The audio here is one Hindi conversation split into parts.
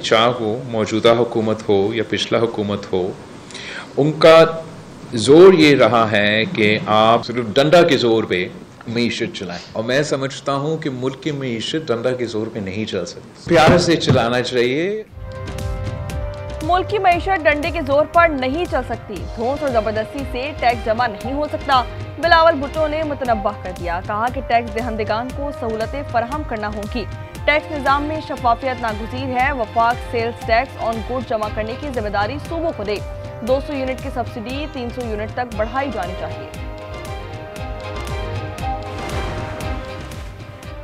चाहो मौजूदा हुकूमत हो या पिछला हुकूमत हो, उनका ज़ोर ये रहा है कि आप सिर्फ डंडा के ज़ोर पे मीशत चलाएं, और मैं समझता हूँ कि मुल्क की मीशत डंडा के ज़ोर पे नहीं चल सकती, प्यार से चलाना चाहिए। मुल्क की मईशत डंडे के जोर पर नहीं चल सकती, धौंस और जबरदस्ती से टैक्स जमा नहीं हो सकता। बिलावल भुट्टो ने मुतनब्बह कर दिया, कहा कि टैक्स दहंदगान को सहूलतें फराहम करना होगी। टैक्स निज़ाम में शफाफियत नागुज़ीर है। वफाक सेल्स टैक्स ऑन गुड जमा करने की जिम्मेदारी सूबों को दे। 200 यूनिट की सब्सिडी 300 यूनिट तक बढ़ाई जानी चाहिए।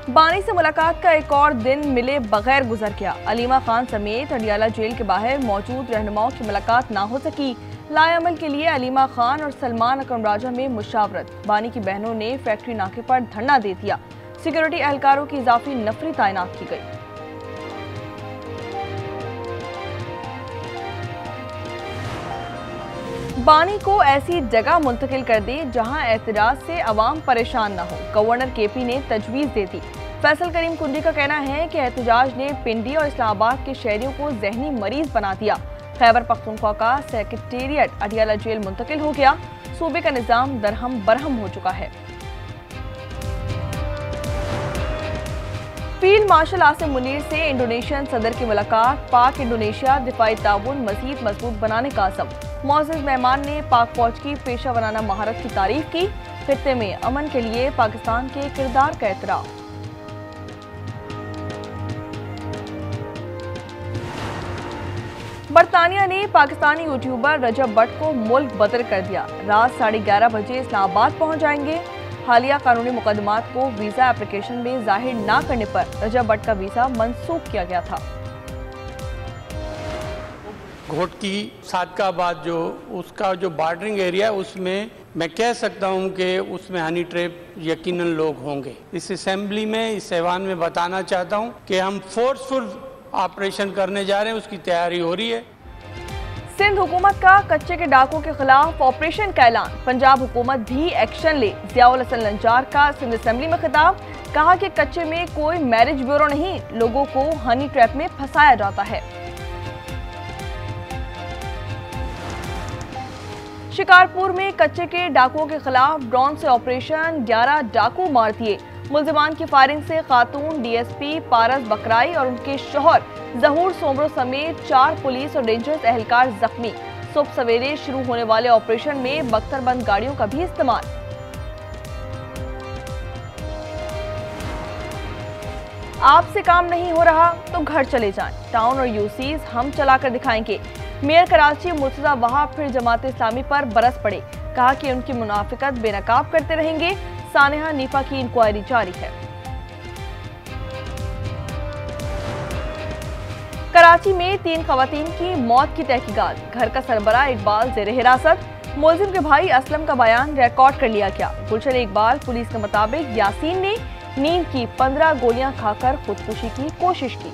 बानी से मुलाकात का एक और दिन मिले बगैर गुजर गया। अलीमा खान समेत अडियाला जेल के बाहर मौजूद रहनुमाओं की मुलाकात ना हो सकी। लाएअमल के लिए अलीमा खान और सलमान अकरम राजा में मुशावरत। बानी की बहनों ने फैक्ट्री नाके पर धरना दे दिया। सिक्योरिटी एहलकारों की इजाफी नफरी तैनात की गई। बानी को ऐसी जगह मुंतकिल कर दी जहां एहतजाज से अवाम परेशान न हो, गवर्नर केपी ने तजवीज दे दी। फैसल करीम कुंडी का कहना है कि एहतजाज ने पिंडी और इस्लामाबाद के शहरियों को जहनी मरीज बना दिया। खैबर पख्तूनख्वा का सेक्रेटेरिएट अडियाला जेल मुंतकिल हो गया। सूबे का निजाम दरहम बरहम हो चुका है। फील्ड मार्शल आसिम मुनीर से इंडोनेशियन सदर की मुलाकात। पाक इंडोनेशिया दिफाई ताउन मजीद मजबूत बनाने का अज़म। मोअज़्ज़ज़ मेहमान ने पाक फौज की पेशा वराना महारत की तारीफ की। खित्ते में अमन के लिए पाकिस्तान के किरदार का एतराफ़। बरतानिया ने पाकिस्तानी यूट्यूबर रजब भट्ट को मुल्क बदर कर दिया। रात 11:30 बजे इस्लामाबाद पहुंच जाएंगे। हालिया कानूनी मुकदमात को वीजा एप्लीकेशन में जाहिर न करने पर रजब भट्ट का वीजा मनसूख किया गया था। घोटकी सादकाबाद जो उसका जो बॉर्डरिंग एरिया है, उसमें मैं कह सकता हूं कि उसमें हनी ट्रैप यकीनन लोग होंगे। इस असेंबली में, इस ऐवान में बताना चाहता हूं कि हम फोर्सफुल ऑपरेशन करने जा रहे हैं, उसकी तैयारी हो रही है। सिंध हुकूमत का कच्चे के डाकों के खिलाफ ऑपरेशन का ऐलान। पंजाब हुकूमत भी एक्शन ले। ज़ियाउल हसन लंचार का सिंध असेंबली में खिताब। कहा कि कच्चे में कोई मैरिज ब्यूरो नहीं, लोगों को हनी ट्रैप में फंसाया जाता है। शिकारपुर में कच्चे के डाकुओं के खिलाफ ड्रोन से ऑपरेशन। 11 डाकू मार दिए। मुल्जिमान की फायरिंग से खातून डीएसपी पारस बकराई और उनके शौहर जहूर सोमरो समेत 4 पुलिस और रेंजर्स एहलकार जख्मी। सुबह सवेरे शुरू होने वाले ऑपरेशन में बख्तरबंद गाड़ियों का भी इस्तेमाल। आपसे काम नहीं हो रहा तो घर चले जाएं। टाउन और यूसीज हम चलाकर दिखाएंगे। मेयर कराची मुर्तजा वहाब फिर जमात इस्लामी पर बरस पड़े। कहा कि उनकी मुनाफिकत बेनकाब करते रहेंगे। सानेहा नीफा की इंक्वायरी जारी है। कराची में 3 खवातीन की मौत की तहकीकात। घर का सरबराह इकबाल जेर हिरासत। मुलजिम के भाई असलम का बयान रिकॉर्ड कर लिया गया। गुलशन इकबाल पुलिस के मुताबिक यासीन ने नींद की 15 गोलियां खाकर खुदकुशी की कोशिश की।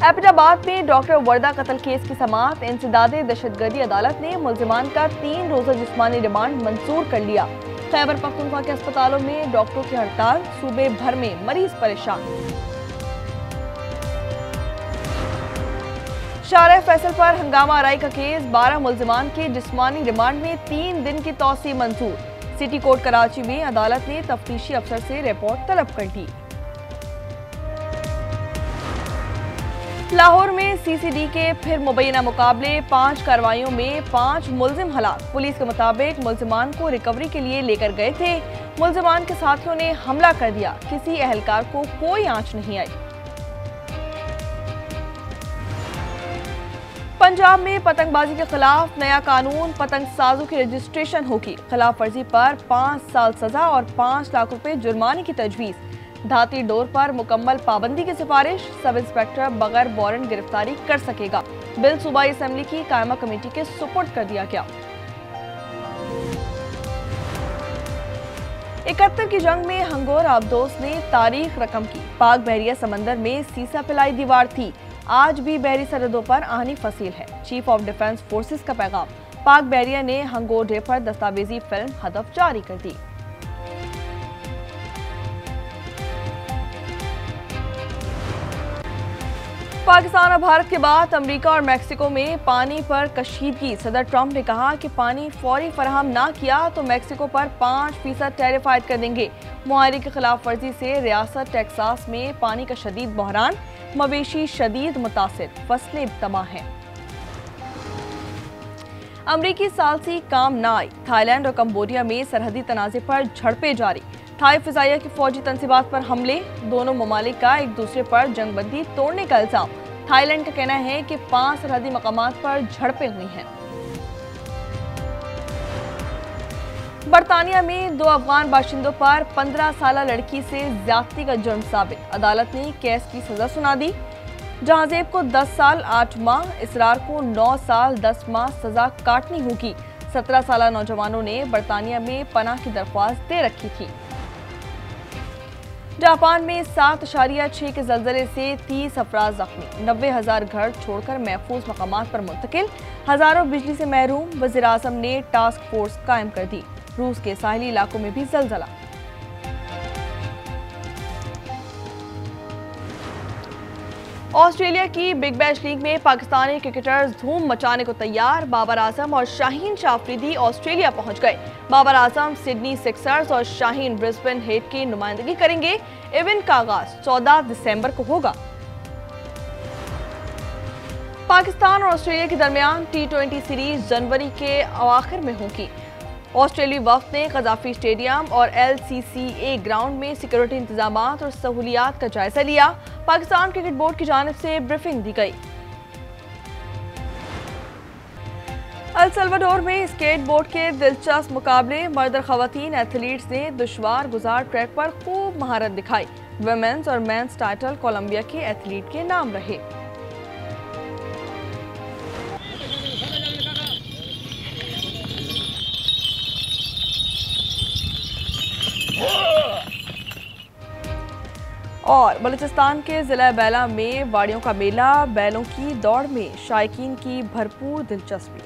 एबटाबाद में डॉक्टर वर्दा कत्ल केस की समाअत। इंसदादे दहशतगर्दी अदालत ने मुल्जिमान का 3 रोजा जिस्मानी रिमांड मंजूर कर लिया। खैबर पख्तूनख्वा के अस्पतालों में डॉक्टरों की हड़ताल। सूबे भर में मरीज परेशान। शारे फैसल पर हंगामा आराई का केस। 12 मुल्जिमान के जिस्मानी रिमांड में 3 दिन की तौसी मंजूर। सिटी कोर्ट कराची में अदालत ने तफ्तीशी अफसर से रिपोर्ट तलब कर दी। लाहौर में सीसीडी के फिर मुबैना मुकाबले। 5 कार्रवाइयों में 5 मुल्जिम हलाक। पुलिस के मुताबिक मुल्जिमान को रिकवरी के लिए लेकर गए थे। मुल्जिमान के साथियों ने हमला कर दिया। किसी एहलकार को कोई आंच नहीं आई। पंजाब में पतंगबाजी के खिलाफ नया कानून। पतंग साजों की रजिस्ट्रेशन होगी। खिलाफ वर्जी पर 5 साल सजा और 5 लाख रुपए जुर्माने की तजवीज़। धाती डोर पर मुकम्मल पाबंदी की सिफारिश। सब इंस्पेक्टर बगैर वारंट गिरफ्तारी कर सकेगा। बिल सूबाई असेंबली की कायमा कमेटी के सुपुर्द कर दिया गया। 71 की जंग में हंगोर आबदोस ने तारीख रकम की। पाक बहरिया समंदर में सीसा फैलाई दीवार थी। आज भी बहरी सरहदों पर आनी फसील है। चीफ ऑफ डिफेंस फोर्सेस का पैगाम। पाक बहरिया ने हंगोर डे पर दस्तावेजी फिल्म हदफ जारी कर दी। पाकिस्तान और भारत के बाद अमेरिका और मैक्सिको में पानी पर कशीदगी। सदर ट्रंप ने कहा कि पानी फौरी फराहम ना किया तो मैक्सिको पर 5% टैरिफ आयद कर देंगे। मुआहरे की खिलाफ वर्जी से रियासत टेक्सास में पानी का शदीद बहरान, मवेशी शदीद मुतासिर, फसलें तबाह हैं। अमरीकी सालसी काम ना आई। थाईलैंड और कंबोडिया में सरहदी तनाज़े पर झड़पें जारी। थाई फिजाइया की फौजी तंसीबात पर हमले, दोनों ममालिक का एक दूसरे पर जंगबंदी तोड़ने का इल्जाम। थाईलैंड का कहना है कि 5 सरहदी मकामात पर झड़पें हुई हैं। बरतानिया में 2 अफगान बाशिंदों पर 15 साला लड़की से ज्यादती का जुर्म साबित। अदालत ने केस की सजा सुना दी। जहांजेब को 10 साल 8 माह, इसरार को 9 साल 10 माह सजा काटनी होगी। 17 साला नौजवानों ने बरतानिया में पनाह की दरख्वास्त दे रखी थी। जापान में 7.6 के जल्जले से 30 अफराद जख्मी। 90,000 घर छोड़कर महफूज मकामात पर मुंतकिल। हजारों बिजली से महरूम। वज़ीर-ए-आज़म ने टास्क फोर्स कायम कर दी। रूस के साहिली इलाकों में भी जलजला। ऑस्ट्रेलिया की बिग बैश लीग में पाकिस्तानी क्रिकेटर्स धूम मचाने को तैयार। बाबर आजम और शाहीन शाह अफरीदी ऑस्ट्रेलिया पहुंच गए। बाबर आजम सिडनी सिक्सर्स और शाहीन ब्रिस्बेन हेट की नुमाइंदगी करेंगे। इवेंट का आगाज 14 दिसंबर को होगा। पाकिस्तान और ऑस्ट्रेलिया के दरमियान T20 सीरीज जनवरी के अवाखिर में होगी। ऑस्ट्रेलियाई वफ्द ने कजाफी स्टेडियम और LCCA ग्राउंड में सिक्योरिटी इंतजामात और सहूलियात का जायजा लिया। पाकिस्तान क्रिकेट बोर्ड की जानिब से ब्रीफिंग दी गई। अल सल्वाडोर में स्केट बोर्ड के दिलचस्प मुकाबले। मर्द और खवातीन एथलीट्स ने दुश्वार गुजार ट्रैक पर खूब महारत दिखाई। वुमेन्स और मेंस टाइटल कोलंबिया के एथलीट के नाम रहे। और बलूचिस्तान के जिला बैला में वाड़ियों का मेला। बैलों की दौड़ में शायकीन की भरपूर दिलचस्पी।